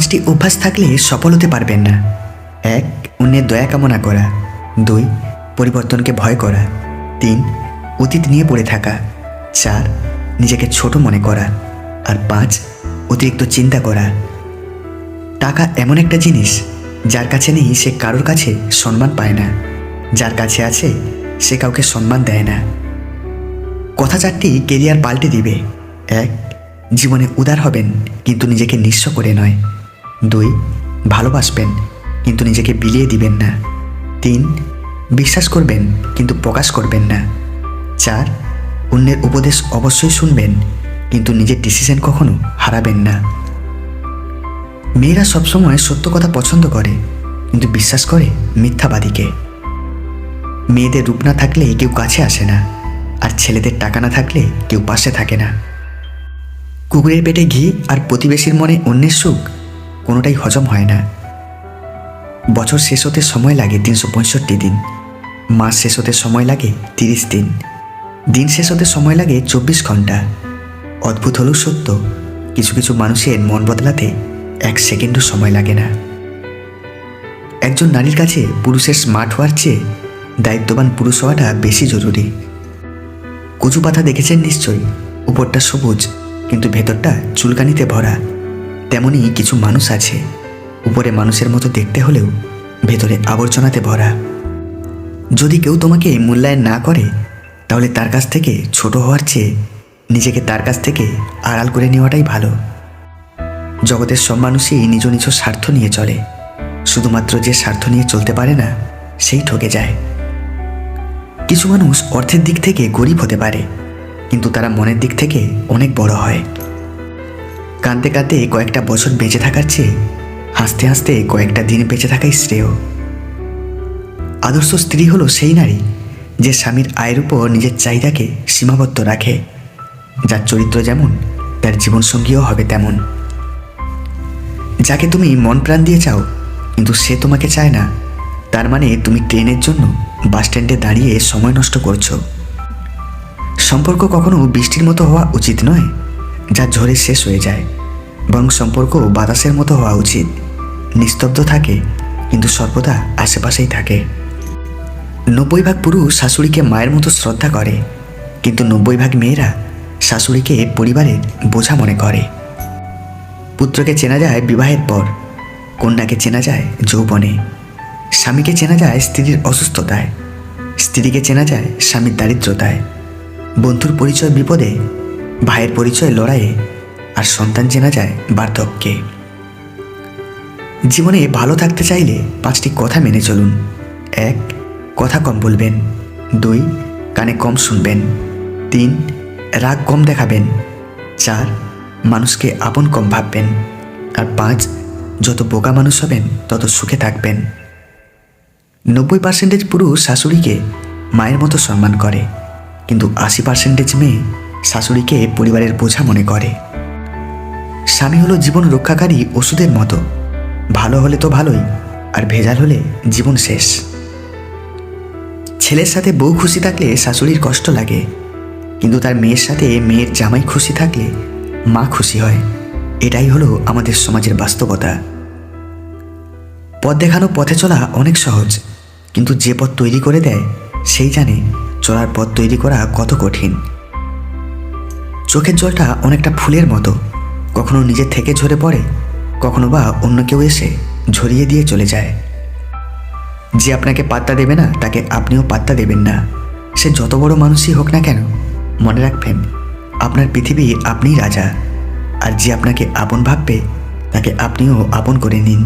পাঁচটি অভ্যাস থাকলে সফল হতে পারবেন না। 1. অন্যের দয়া কামনা করা। 2. পরিবর্তনকে ভয় করা। 3. অতীত নিয়ে পড়ে থাকা। 4. নিজেকে ছোট মনে করা। আর 5. অতিরিক্ত চিন্তা করা। টাকা এমন একটা জিনিস, যার কাছে নেই সে কারোর কাছে সম্মান পায় না, যার কাছে আছে সে কাউকে সম্মান দেয় না। কথা 4টি কেরিয়ার পাল্টে দিবে। 1. জীবনে উদার হবেন কিন্তু নিজেকে নিঃস্ব করে নয়। 2. ভালোবাসবেন কিন্তু নিজেকে বিলিয়ে দিবেন না। 3. বিশ্বাস করবেন কিন্তু প্রকাশ করবেন না। 4. অন্যের উপদেশ অবশ্যই শুনবেন কিন্তু নিজের ডিসিশন কখনো হারাবেন না। মেয়েরা সবসময় সত্য কথা পছন্দ করে কিন্তু বিশ্বাস করে মিথ্যাবাদীকে। মেয়েদের রূপ না থাকলে কেউ কাছে আসে না, আর ছেলেদের টাকা না থাকলে কেউ পাশে থাকে না। কুকুরের পেটে ঘি আর প্রতিবেশীর মনে অন্যের সুখ কোনোটাই হজম হয় না। বছর শেষ হতে সময় লাগে 365 দিন, মাস শেষ হতে সময় লাগে 30 দিন, দিন শেষ হতে সময় লাগে 24 ঘন্টা। অদ্ভুত হলেও সত্য, কিছু কিছু মানুষের মন বদলাতে 1 সেকেন্ডও সময় লাগে না। একজন নারীর কাছে পুরুষের স্মার্ট হওয়ার চেয়ে দায়িত্ববান পুরুষ হওয়াটা বেশি জরুরি। কচু পাতা দেখেছেন নিশ্চয়ই, উপরটা সবুজ কিন্তু ভেতরটা চুলকানিতে ভরা। তেমনই কিছু মানুষ আছে, উপরে মানুষের মতো দেখতে হলেও ভেতরে আবর্জনাতে ভরা। যদি কেউ তোমাকে মূল্যায়ন না করে, তাহলে তার কাছ থেকে ছোট হওয়ার চেয়ে নিজেকে তার কাছ থেকে আড়াল করে নেওয়াটাই ভালো। জগতের সব মানুষই নিজ নিজ স্বার্থ নিয়ে চলে, শুধুমাত্র যে স্বার্থ নিয়ে চলতে পারে না সেই ঠকে যায়। কিছু মানুষ অর্থের দিক থেকে গরিব হতে পারে, কিন্তু তারা মনের দিক থেকে অনেক বড় হয়। কাঁদতে কাঁদতে কয়েকটা বছর বেঁচে থাকার চেয়ে হাসতে হাসতে কয়েকটা দিন বেঁচে থাকাই শ্রেয়। আদর্শ স্ত্রী হলো সেই নারী যে স্বামীর আয়ের উপর নিজের চাহিদাকে সীমাবদ্ধ রাখে, যার চরিত্র যেমন তার জীবনসঙ্গীও হবে তেমন। যাকে তুমি মন প্রাণ দিয়ে চাও কিন্তু সে তোমাকে চায় না, তার মানে তুমি ট্রেনের জন্য বাস স্ট্যান্ডে দাঁড়িয়ে সময় নষ্ট করছো। সম্পর্ক কখনো বৃষ্টির মতো হওয়া উচিত নয় যা ঝড়ে শেষ হয়ে যায়, বরং সম্পর্ক বাতাসের মতো হওয়া উচিত, নিস্তব্ধ থাকে কিন্তু সর্বদা আশেপাশেই থাকে। 90% পুরুষ শাশুড়িকে মায়ের মতো শ্রদ্ধা করে, কিন্তু 90% মেয়েরা শাশুড়িকে পরিবারের বোঝা মনে করে। পুত্রকে চেনা যায় বিবাহের পর, কন্যাকে চেনা যায় যৌবনে, স্বামীকে চেনা যায় স্ত্রীর অসুস্থতায়, স্ত্রীকে চেনা যায় স্বামীর দারিদ্রতায়, বন্ধুর পরিচয় বিপদে, ভাইয়ের পরিচয় লড়াইয়ে, আর সন্তান চেনা যায় বার্ধক্যে। জীবনে ভালো থাকতে চাইলে 5টি কথা মেনে চলুন। 1. কথা কম বলবেন। 2. কানে কম শুনবেন। 3. রাগ কম দেখাবেন। 4. মানুষকে আপন কম ভাববেন। আর 5. যত বোকা মানুষ হবেন তত সুখে থাকবেন। 90% পুরুষ শাশুড়িকে মায়ের মতো সম্মান করে, কিন্তু 80% মেয়ে শাশুড়িকে পরিবারের বোঝা মনে করে। স্বামী হলো জীবন রক্ষাকারী ওষুধের মতো, ভালো হলে তো ভালোই, আর ভেজাল হলে জীবন শেষ। ছেলের সাথে বউ খুশি থাকলে শাশুড়ির কষ্ট লাগে, কিন্তু তার মেয়ের সাথে মেয়ের জামাই খুশি থাকলে মা খুশি হয়। এটাই হলো আমাদের সমাজের বাস্তবতা। পথ দেখানো পথে চলা অনেক সহজ, কিন্তু যে পথ তৈরি করে দেয় সেই জানে চলার পথ তৈরি করা কত কঠিন। চোখের জলটা অনেকটা ফুলের মতো, কখনো নিজের থেকে ঝরে পড়ে, কখনো বা অন্য কেউ এসে ঝরিয়ে দিয়ে চলে যায়। যে আপনাকে পাত্তা দেবে না তাকে আপনিও পাত্তা দেবেন না, সে যত বড় মানুষই হোক না কেন। মনে রাখবেন, আপনার পৃথিবী আপনিই রাজা, আর যে আপনাকে আপন ভাববে তাকে আপনিও আপন করে নিন।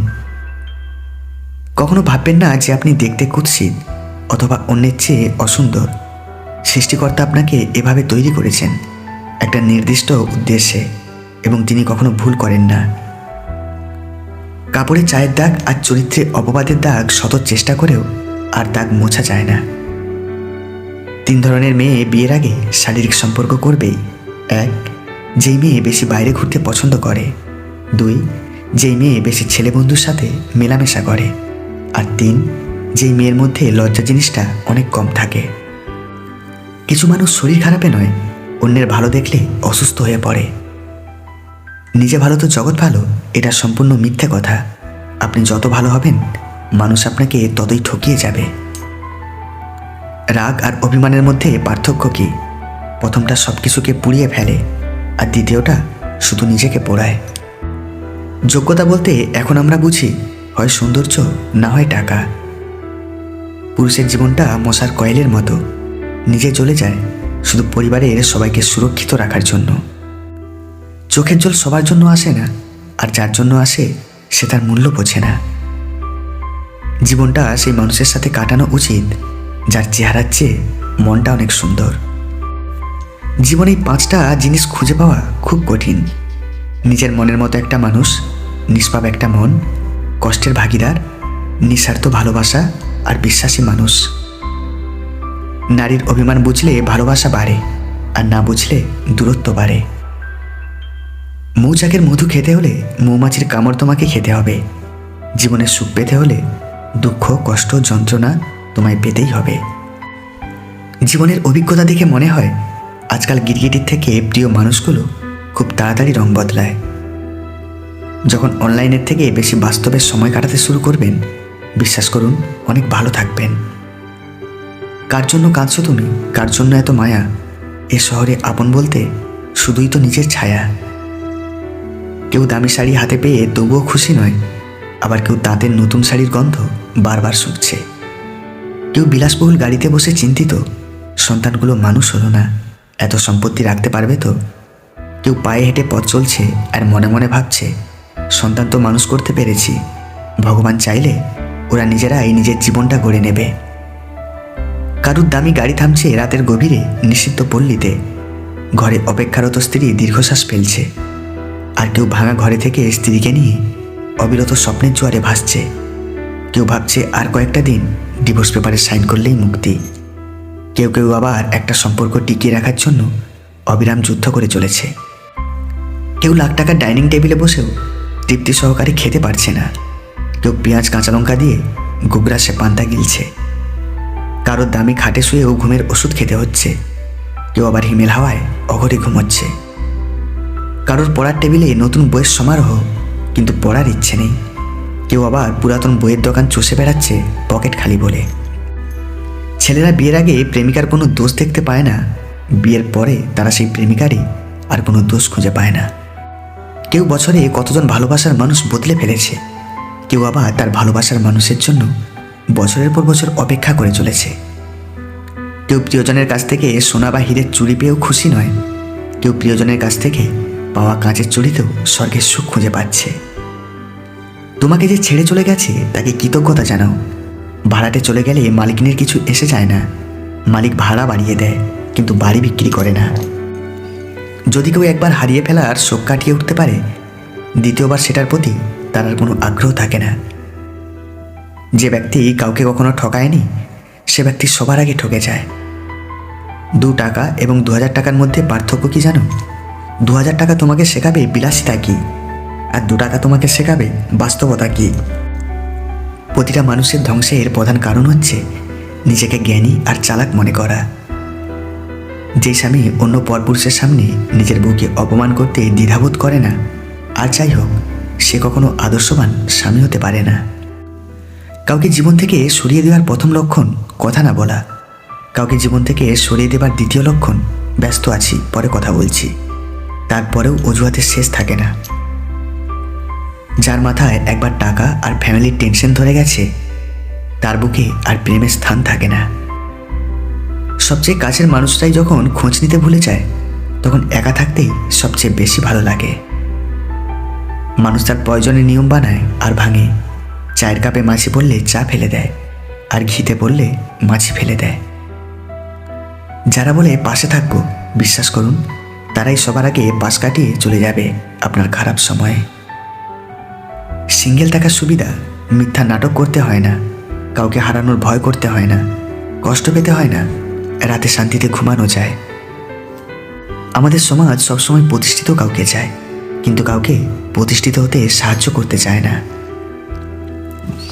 কখনো ভাববেন না যে আপনি দেখতে কুৎসিত অথবা অন্যের চেয়ে অসুন্দর। সৃষ্টিকর্তা আপনাকে এভাবে তৈরি করেছেন একটা নির্দিষ্ট উদ্দেশ্যে, এবং তিনি কখনো ভুল করেন না। কাপড়ে চায়ের দাগ আর চরিত্রে অপবাদের দাগ শত চেষ্টা করেও আর দাগ মোছা যায় না। 3 ধরনের মেয়ে বিয়ের আগে শারীরিক সম্পর্ক করবেই। 1. যেই মেয়ে বেশি বাইরে ঘুরতে পছন্দ করে। 2. যেই মেয়ে বেশি ছেলে বন্ধুর সাথে মেলামেশা করে। আর 3. যেই মেয়ের মধ্যে লজ্জা জিনিসটা অনেক কম থাকে। কিছু মানুষ শরীর খারাপে নয়, অন্যের ভালো দেখলে অসুস্থ হয়ে পড়ে। নিজে ভালো তো জগৎ ভালো, এটা সম্পূর্ণ মিথ্যে কথা। আপনি যত ভালো হবেন, মানুষ আপনাকে ততই ঠকিয়ে যাবে। রাগ আর অভিমানের মধ্যে পার্থক্য কি? প্রথমটা সব কিছুকে পুড়িয়ে ফেলে, আর দ্বিতীয়টা শুধু নিজেকে পোড়ায়। যোগ্যতা বলতে এখন আমরা বুঝি হয় সৌন্দর্য, না হয় টাকা। পুরুষের জীবনটা মশার কয়েলের মতো, নিজে জ্বলে যায় শুধু পরিবারের সবাইকে সুরক্ষিত রাখার জন্য। চোখের জল সবার জন্য আসে না, আর যার জন্য আসে সে তার মূল্য বোঝে না। জীবনটা সেই মানুষের সাথে কাটানো উচিত যার চেহারার চেয়ে মনটা অনেক সুন্দর। জীবনে এই 5টা জিনিস খুঁজে পাওয়া খুব কঠিন: নিজের মনের মতো একটা মানুষ, নিষ্পাপ একটা মন, কষ্টের ভাগিদার, নিঃস্বার্থ ভালোবাসা আর বিশ্বাসী মানুষ। নারীর অভিমান বুঝলে ভালোবাসা বাড়ে, আর না বুঝলে দূরত্ব বাড়ে। মৌচাকের মধু খেতে হলে মৌমাছির কামড় তোমাকে খেতে হবে। জীবনের সুখ পেতে হলে দুঃখ, কষ্ট, যন্ত্রণা তোমায় পেতেই হবে। জীবনের অভিজ্ঞতা দেখে মনে হয় আজকাল গিরগিটির থেকে প্রিয় মানুষগুলো খুব তাড়াতাড়ি রং বদলায়। যখন অনলাইনের থেকে বেশি বাস্তবের সময় কাটাতে শুরু করবেন, বিশ্বাস করুন অনেক ভালো থাকবেন। কার জন্য কাঁদছো তুমি, কার জন্য এত মায়া? এ শহরে আপন বলতে শুধুই তো নিজের ছায়া। কেউ দামি শাড়ি হাতে পেয়ে তবুও খুশি নয়, আবার কেউ তাঁতের নতুন শাড়ির গন্ধ বারবার শুকছে। কেউ বিলাসবহুল গাড়িতে বসে চিন্তিত, সন্তানগুলো মানুষ হলো না, এত সম্পত্তি রাখতে পারবে তো? কেউ পায়ে হেঁটে পথ চলছে আর মনে মনে ভাবছে, সন্তান তো মানুষ করতে পেরেছি, ভগবান চাইলে ওরা নিজেরাই নিজের জীবনটা গড়ে নেবে। কারুর দামি গাড়ি থামছে রাতের গভীরে নিষিদ্ধ পল্লীতে, ঘরে অপেক্ষারত স্ত্রী দীর্ঘশ্বাস ফেলছে। আর কেউ ভাঙা ঘরে থেকে স্ত্রীকে নিয়ে অবিরত স্বপ্নের জোয়ারে ভাসছে। কেউ ভাবছে আর কয়েকটা দিন ডিভোর্স পেপারে সাইন করলেই মুক্তি। কেউ কেউ আবার একটা সম্পর্ক টিকিয়ে রাখার জন্য অবিরাম যুদ্ধ করে চলেছে। কেউ লাখ টাকার ডাইনিং টেবিলে বসেও তৃপ্তি সহকারে খেতে পারছে না। কেউ পেঁয়াজ কাঁচা লঙ্কা দিয়ে গুগরাসে পান্তা গিলছে। কারোর দামি খাটে শুয়েও ঘুমের ওষুধ খেতে হচ্ছে। কেউ আবার হিমেল হাওয়ায় অঘরে ঘুমোচ্ছে। কারোর পড়ার টেবিলে নতুন বইয়ের সমারোহ, কিন্তু পড়ার ইচ্ছে নেই। কেউ আবার পুরাতন বইয়ের দোকান চষে বেড়াচ্ছে পকেট খালি বলে। ছেলেরা বিয়ের আগে প্রেমিকার কোনো দোষ দেখতে পায় না, বিয়ের পরে তারা সেই প্রেমিকারই আর কোনো দোষ খুঁজে পায় না। কেউ বছরে কতজন ভালোবাসার মানুষ বদলে ফেলেছে, কেউ আবার তার ভালোবাসার মানুষের জন্য বছরের পর বছর অপেক্ষা করে চলেছে। কেউ প্রিয়জনের কাছ থেকে সোনা বা হীরের চুড়ি পেয়েও খুশি নয়, কেউ প্রিয়জনের কাছ থেকে পাওয়া কাঁচের চুড়িতেও স্বর্গের সুখ খুঁজে পাচ্ছে। তোমাকে যে ছেড়ে চলে গেছে তাকে কৃতজ্ঞতা জানাও। ভাড়াটে চলে গেলে মালিকিনের কিছু এসে যায় না, মালিক ভাড়া বাড়িয়ে দেয় কিন্তু বাড়ি বিক্রি করে না। যদি কেউ একবার হারিয়ে ফেলার শোক কাটিয়ে উঠতে পারে, দ্বিতীয়বার সেটার প্রতি তার আর কোনো আগ্রহ থাকে না। যে ব্যক্তি কাউকে কখনো ঠকায়নি, সে ব্যক্তি সবার আগে ঠকে যায়। 2 টাকা এবং 2000 টাকার মধ্যে পার্থক্য কি জানো? 2000 টাকা তোমাকে শেখাবে বিলাসিতা কি, আর 2 টাকা তোমাকে শেখাবে বাস্তবতা কি। প্রতিটা মানুষের ধ্বংসের প্রধান কারণ হচ্ছে নিজেকে জ্ঞানী আর চালাক মনে করা। যে স্বামী অন্য পরপুরুষের সামনে নিজের বউকে অপমান করতে দ্বিধাবোধ করে না, আর যাই হোক, সে কখনো আদর্শবান স্বামী হতে পারে না। কাউকে জীবন থেকে সরিয়ে দেওয়ার প্রথম লক্ষণ কথা না বলা। কাউকে জীবন থেকে সরিয়ে দেবার দ্বিতীয় লক্ষণ ব্যস্ত আছি, পরে কথা বলছি। তারপরেও অজুহাতের শেষ থাকে না। যার মাথায় একবার টাকা আর ফ্যামিলির টেনশন ধরে গেছে, তার বুকে আর প্রেমের স্থান থাকে না। সবচেয়ে কাছের মানুষটাই যখন খোঁজ নিতে ভুলে যায়, তখন একা থাকতেই সবচেয়ে বেশি ভালো লাগে। মানুষ তার প্রয়োজনে নিয়ম বানায় আর ভাঙে। চায়ের কাপে মাছি পড়লে চা ফেলে দেয়, আর ঘিতে পড়লে মাছি ফেলে দেয়। যারা বলে পাশে থাকবো, বিশ্বাস করুন তারাই সবার আগে পাশ কাটিয়ে চলে যাবে আপনার খারাপ সময়ে। সিঙ্গেল থাকার সুবিধা, মিথ্যা নাটক করতে হয় না, কাউকে হারানোর ভয় করতে হয় না, কষ্ট পেতে হয় না, রাতে শান্তিতে ঘুমানো যায়। আমাদের সমাজ সবসময় প্রতিষ্ঠিত কাউকে চায়, কিন্তু কাউকে প্রতিষ্ঠিত হতে সাহায্য করতে চায় না।